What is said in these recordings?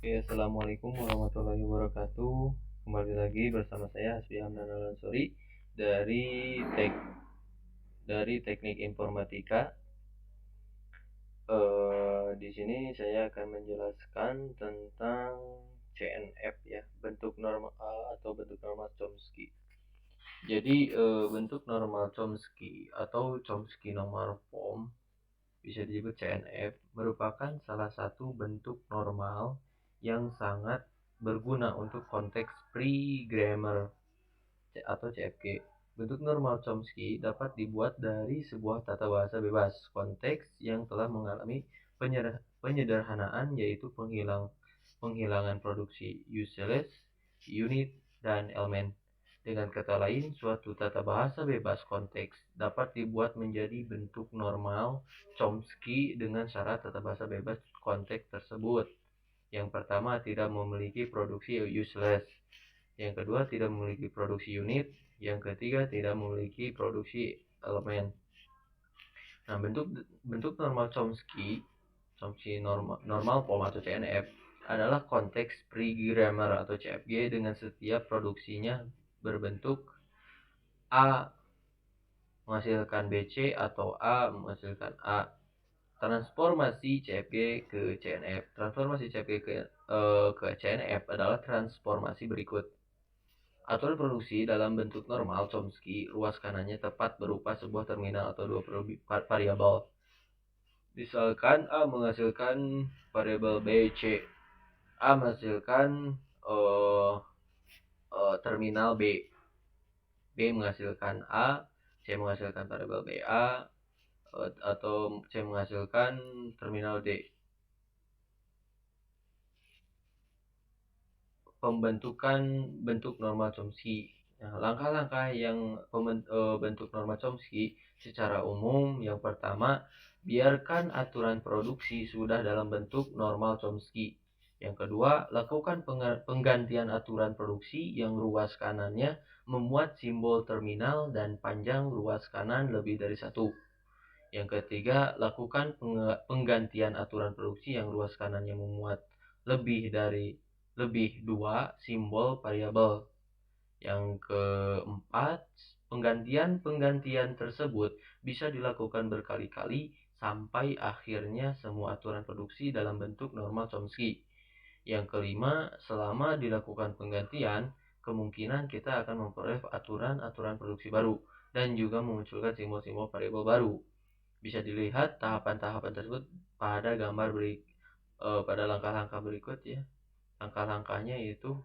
Oke, assalamualaikum warahmatullahi wabarakatuh. Kembali lagi bersama saya Hasbi Hamdan Al-Ansori dari tek dari Teknik Informatika. Di sini saya akan menjelaskan tentang CNF ya, bentuk normal atau bentuk normal Chomsky. Jadi bentuk normal Chomsky atau Chomsky normal form bisa disebut CNF merupakan salah satu bentuk normal yang sangat berguna untuk konteks pre-grammar atau CFG. Bentuk normal Chomsky dapat dibuat dari sebuah tata bahasa bebas konteks yang telah mengalami penyederhanaan, yaitu penghilangan produksi useless, unit, dan elemen. Dengan kata lain, suatu tata bahasa bebas konteks dapat dibuat menjadi bentuk normal Chomsky dengan syarat tata bahasa bebas konteks tersebut. Yang pertama, tidak memiliki produksi useless. Yang kedua, tidak memiliki produksi unit. Yang ketiga, tidak memiliki produksi elemen. Nah, bentuk normal Chomsky normal form atau CNF adalah konteks pre-grammar atau CFG dengan setiap produksinya berbentuk A menghasilkan BC atau A menghasilkan A. Transformasi CFG ke CNF. Transformasi CFG ke CNF adalah transformasi berikut. Aturan produksi dalam bentuk normal Chomsky, ruas kanannya tepat berupa sebuah terminal atau dua variabel. Misalkan A menghasilkan variabel B, C. A menghasilkan terminal B. B menghasilkan A, C menghasilkan variabel BA, atau C menghasilkan terminal D. Pembentukan bentuk normal Chomsky. Nah, langkah-langkah yang bentuk normal Chomsky secara umum, yang pertama, biarkan aturan produksi sudah dalam bentuk normal Chomsky. Yang kedua, lakukan penggantian aturan produksi yang ruas kanannya memuat simbol terminal dan panjang ruas kanan lebih dari satu. Yang ketiga, lakukan penggantian aturan produksi yang ruas kanannya memuat lebih dua simbol variabel. Yang keempat, penggantian tersebut bisa dilakukan berkali-kali sampai akhirnya semua aturan produksi dalam bentuk normal Chomsky. Yang kelima, selama dilakukan penggantian, kemungkinan kita akan memperoleh aturan-aturan produksi baru dan juga memunculkan simbol-simbol variabel baru. Bisa dilihat tahapan-tahapan tersebut pada pada langkah-langkah berikut ya. Langkah-langkahnya yaitu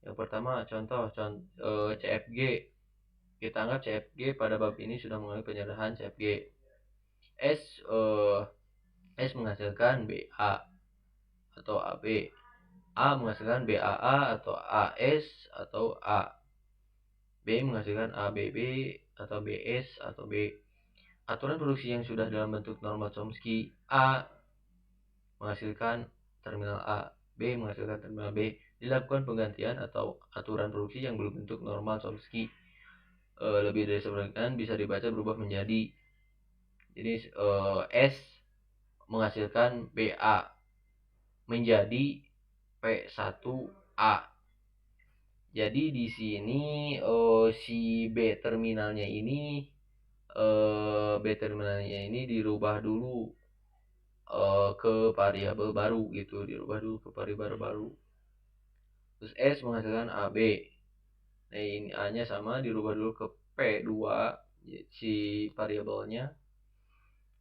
yang pertama, contoh CFG. Kita anggap CFG pada bab ini sudah mengalami penyerahan CFG. S menghasilkan BA atau AB. A menghasilkan BAA atau AS atau A. B menghasilkan ABB atau BS atau B. Aturan produksi yang sudah dalam bentuk normal Chomsky. A menghasilkan terminal A, B menghasilkan terminal B. Dilakukan penggantian atau aturan produksi yang belum bentuk normal Chomsky. Lebih dari sebagian bisa dibaca berubah menjadi, jadi S menghasilkan BA menjadi P1A. Jadi di sini si B terminalnya ini dirubah dulu ke variabel baru gitu, Terus S menghasilkan AB. Nah, ini A-nya sama, dirubah dulu ke P2 si variabelnya.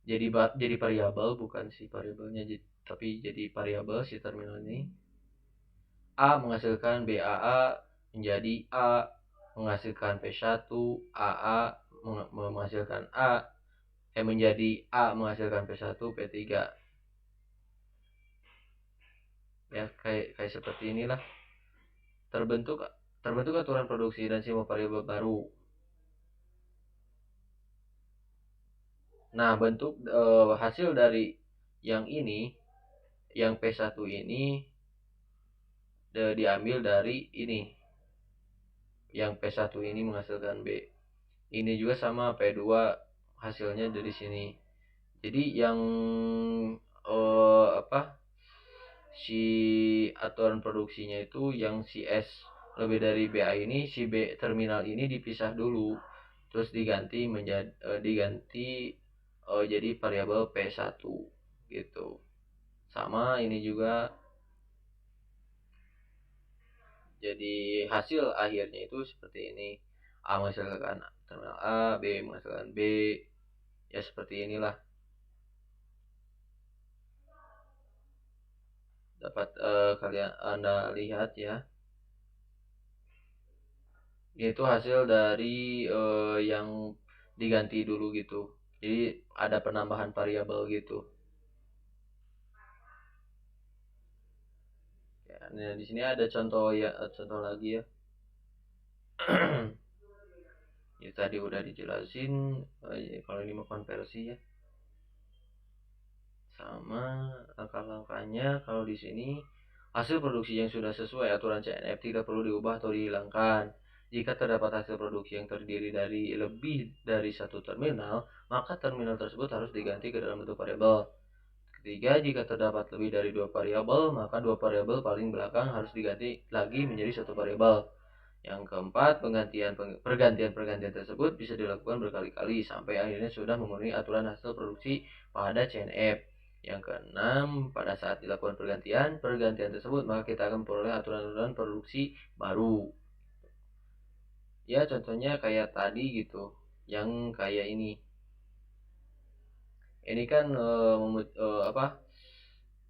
Jadi variabel, bukan si variabelnya, tapi jadi variabel si terminal ini. A menghasilkan BAA menjadi A menghasilkan P1, AA menghasilkan menjadi A menghasilkan P1, P3. Ya, kayak seperti inilah. Terbentuk aturan produksi dan simbol variabel baru. Nah, bentuk hasil dari yang ini, yang P1 ini diambil dari ini. Yang P1 ini menghasilkan B. Ini juga sama, P2 hasilnya dari sini. Jadi yang si aturan produksinya itu yang si S lebih dari BA ini, si B terminal ini dipisah dulu, terus diganti jadi variabel P1 gitu. Sama ini juga, jadi hasil akhirnya itu seperti ini. A menghasilkan terminal A, B menghasilkan B, ya seperti inilah. Dapat kalian Anda lihat ya. Itu hasil dari yang diganti dulu gitu. Jadi ada penambahan variabel gitu. Ya, nah di sini ada contoh ya, contoh lagi ya. Ya tadi udah dijelasin. Ya, kalau ini mau konversi ya. Sama langkah-langkahnya. Kalau di sini hasil produksi yang sudah sesuai aturan CNF tidak perlu diubah atau dihilangkan. Jika terdapat hasil produksi yang terdiri dari lebih dari satu terminal, maka terminal tersebut harus diganti ke dalam bentuk variabel. Ketiga, jika terdapat lebih dari dua variabel, maka dua variabel paling belakang harus diganti lagi menjadi satu variabel. Yang keempat, pergantian tersebut bisa dilakukan berkali-kali sampai akhirnya sudah memenuhi aturan hasil produksi pada CNF. Yang keenam, pada saat dilakukan pergantian tersebut, maka kita akan memperoleh aturan-aturan produksi baru. Ya, contohnya kayak tadi gitu, yang kayak ini. Ini kan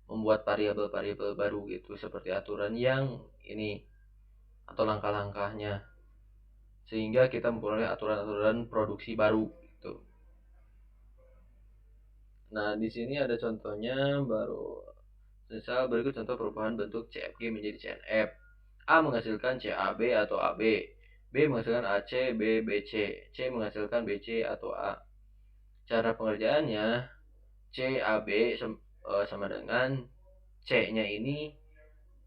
membuat variabel-variabel baru gitu, seperti aturan yang ini atau langkah-langkahnya, sehingga kita memperoleh aturan-aturan produksi baru gitu. Nah, di sini ada contohnya baru. Misal berikut contoh perubahan bentuk CFG menjadi CNF. A menghasilkan CAB atau AB. B menghasilkan AC, B, BC. C menghasilkan BC atau A. Cara pengerjaannya, CAB sama dengan C-nya ini,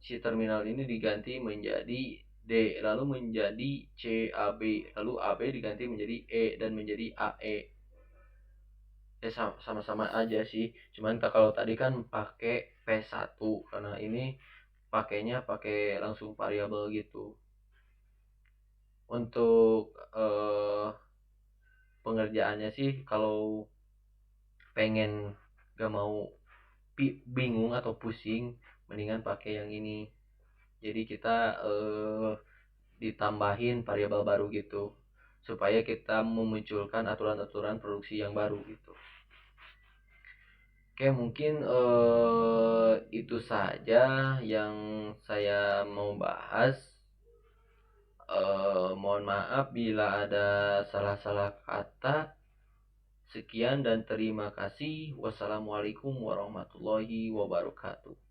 si terminal ini diganti menjadi D, lalu menjadi CAB, lalu AB diganti menjadi E dan menjadi AE. Ya sama-sama aja sih, cuman kalau tadi kan pakai P1, karena ini pakainya pakai langsung variabel gitu. Untuk pengerjaannya sih, kalau pengen gak mau bingung atau pusing, mendingan pakai yang ini. Jadi kita ditambahin variabel baru gitu, supaya kita memunculkan aturan-aturan produksi yang baru gitu. Oke, mungkin itu saja yang saya mau bahas. Mohon maaf bila ada salah-salah kata. Sekian dan terima kasih. Wassalamualaikum warahmatullahi wabarakatuh.